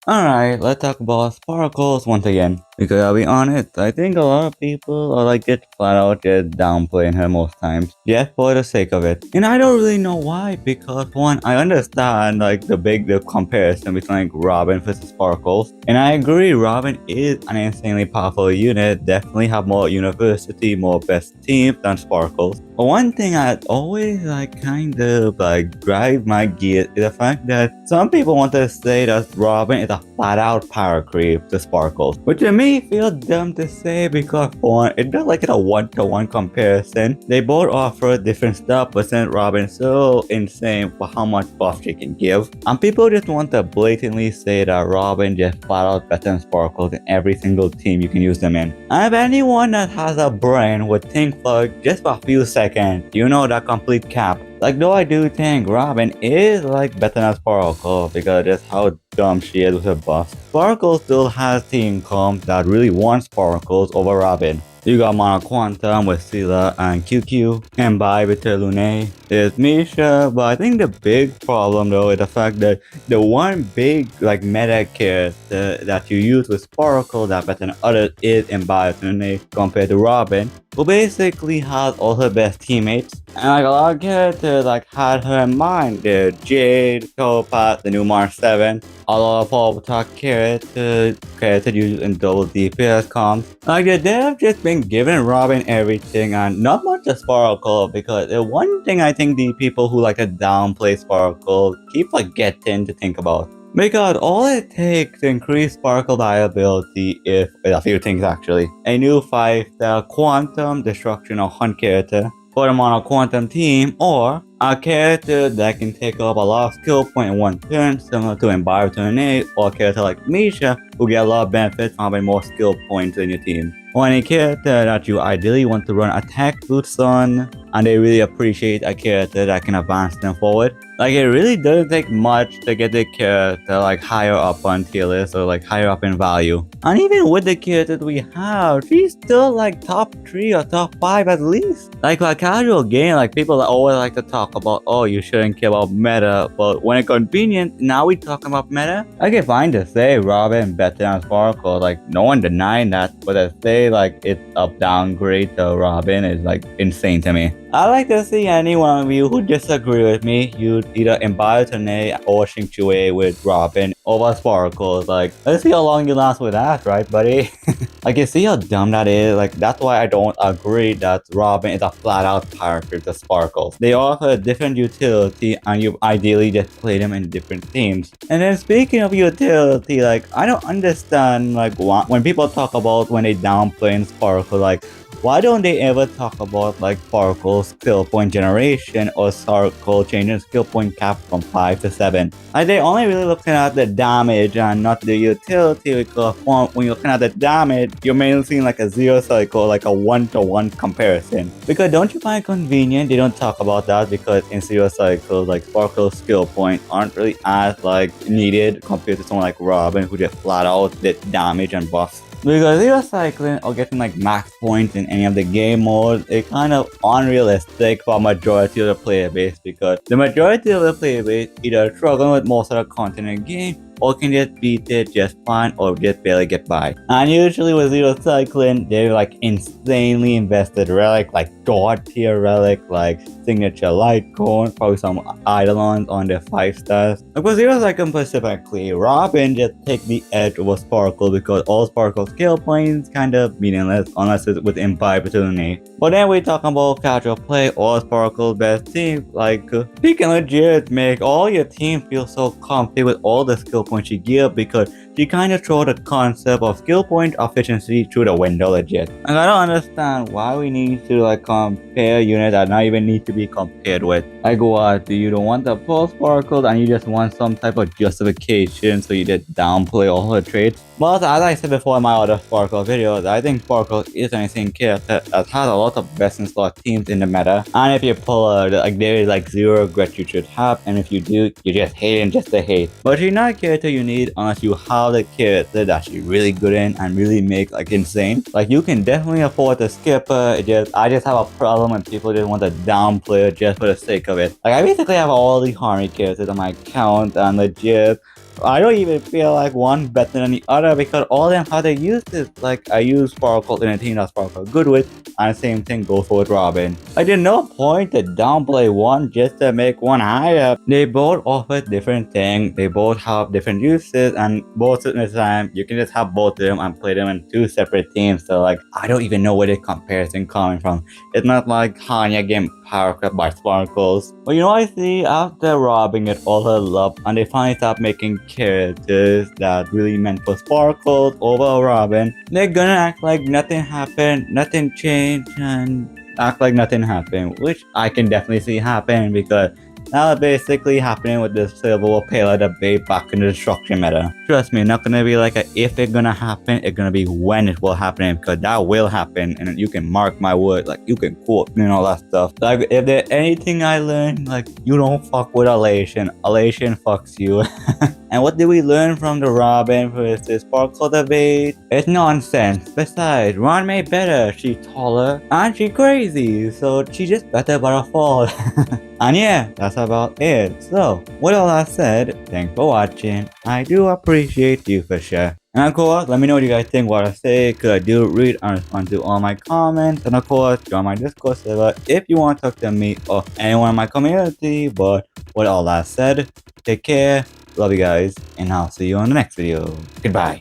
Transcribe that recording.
Alright, let's talk about sparkles once again. Because I'll be honest, I think a lot of people are like just flat out just downplaying her most times. Just for the sake of it. And I don't really know why, because one, I understand like the comparison between like Robin versus Sparkles. And I agree, Robin is an insanely powerful unit, definitely have more university, more best teams than Sparkles. But one thing I always like kind of like drive my gears is the fact that some people want to say that Robin is a flat out power creep to Sparkles, which to me feels dumb to say because for one, it's not like it's a one-to-one comparison. They both offer different stuff, but since Robin's so insane for how much buff she can give, and people just want to blatantly say that Robin just flat out better than Sparkles in every single team you can use them in. And if anyone that has a brain would think for just a few seconds, you know that complete cap. Like, though I do think Robin is like better than Sparkle because that's how dumb she is with her buff. Sparkle still has team comp that really want Sparkles over Robin. You got Mono Quantum with Scylla and QQ, and Bai with Lune. There's Misha, but I think the big problem though is the fact that the one big like meta character that you use with Sparkle that better than others is in Bai with Lune compared to Robin, who basically has all her best teammates. And like a lot of characters like had her in mind. The Jade, Topaz, the new Mars 7, a lot of all top characters used in double DPS comps. Like they've just been giving Robin everything and not much of Sparkle because the one thing I think the people who like to downplay Sparkle keep forgetting to think about. Because all it takes to increase Sparkle viability is a few things actually. A new 5-star Quantum Destruction or Hunt character for the Mono Quantum team, or a character that can take up a lot of skill point in one turn, similar to Embarrass Turn 8, or a character like Misha, who get a lot of benefits from having more skill points in your team. Or any character that you ideally want to run attack boots on, and they really appreciate a character that can advance them forward. Like, it really doesn't take much to get the character like higher up on tier list or like higher up in value. And even with the characters we have, she's still like top 3 or top 5 at least. Like for a casual game, like people always like to talk about, oh, you shouldn't care about meta, but when it's convenient, now we talking about meta. I can fine to say Robin better than Sparkle, like no one denying that, but to say like it's a downgrade to Robin is like insane to me. I like to see any one of you who disagree with me, you'd either embody Tane or Xingqiu with Robin over Sparkles. Like, let's see how long you last with that, right, buddy? Like, you see how dumb that is? Like, that's why I don't agree that Robin is a flat-out power creep to Sparkles. They offer a different utility, and you ideally just play them in different teams. And then speaking of utility, like, I don't understand, like, when people talk about when they downplay Sparkle, like, why don't they ever talk about like Sparkle's skill point generation or Sparkle changing skill point cap from 5 to 7? Like they only really looking at the damage and not the utility because when you're looking at the damage, you're mainly seeing like a zero cycle, like a one-to-one comparison. Because don't you find it convenient they don't talk about that because in zero cycles like Sparkle's skill point aren't really as like needed compared to someone like Robin who just flat out did damage and buffs. Because zero cycling or getting like max points in any of the game modes is kind of unrealistic for a majority of the player base because the majority of the player base either struggling with most of the content in the game or can just beat it just fine or just barely get by. And usually with zero cycling, they're like insanely invested relic, like god tier relic, like signature light cone, probably some eidolons on their 5 stars. Like with zero cycling specifically, Robin just take the edge over Sparkle because all Sparkle skill points kind of meaningless unless it's with Imbibe opportunity. But then we talking about casual play or Sparkle's best team, like you can legit make all your team feel so comfy with all the skill points you give because she kind of throw the concept of skill point efficiency through the window legit. And I don't understand why we need to like compare units that not even need to be compared with. Like what, do you don't want the full Sparkle and you just want some type of justification so you did downplay all her traits? But as I said before in my other Sparkle videos, I think Sparkle is an insane character that has a lot of best in slot teams in the meta. And if you pull her, like there is like zero regret you should have, and if you do, you just hate and just to hate. But she's not a character you need unless you have the character that she's really good in and really make like insane. Like you can definitely afford to skip her. I just have a problem when people just want to downplay her just for the sake of it. Like I basically have all the harmony characters on my account and legit I don't even feel like one better than the other because all of them how they use it. Like I use Sparkle and a team that Sparkle good with, and the same thing goes for with Robin. I did no point to downplay one just to make one higher. They both offer different things. They both have different uses, and both at the time you can just have both of them and play them in two separate teams. So like I don't even know where the comparison coming from. It's not like Hanya getting power cut by Sparkles. But you know what I see? After robbing it all her love and they finally stop making characters that really meant for Sparkles over Robin, they're gonna act like nothing happened, nothing changed, and act like nothing happened, which I can definitely see happen because now it's basically happening with this Silver War Payload debate back in the destruction meta. Trust me, not gonna be like a if it's gonna happen, it's gonna be when it will happen because that will happen and you can mark my word, like you can quote me and all that stuff. Like if there's anything I learned, like you don't fuck with Elation. Elation fucks you. And what did we learn from the Robin versus Sparkle debate? It's nonsense. Besides, Ron made better. She's taller and she's crazy, so she's just better by a fall. And yeah, that's about it. So, with all that said, thanks for watching. I do appreciate you for sure. And of course, let me know what you guys think what I say, cause I do read and respond to all my comments. And of course, join my Discord server if you want to talk to me or anyone in my community. But with all that said, take care, love you guys, and I'll see you on the next video. Goodbye.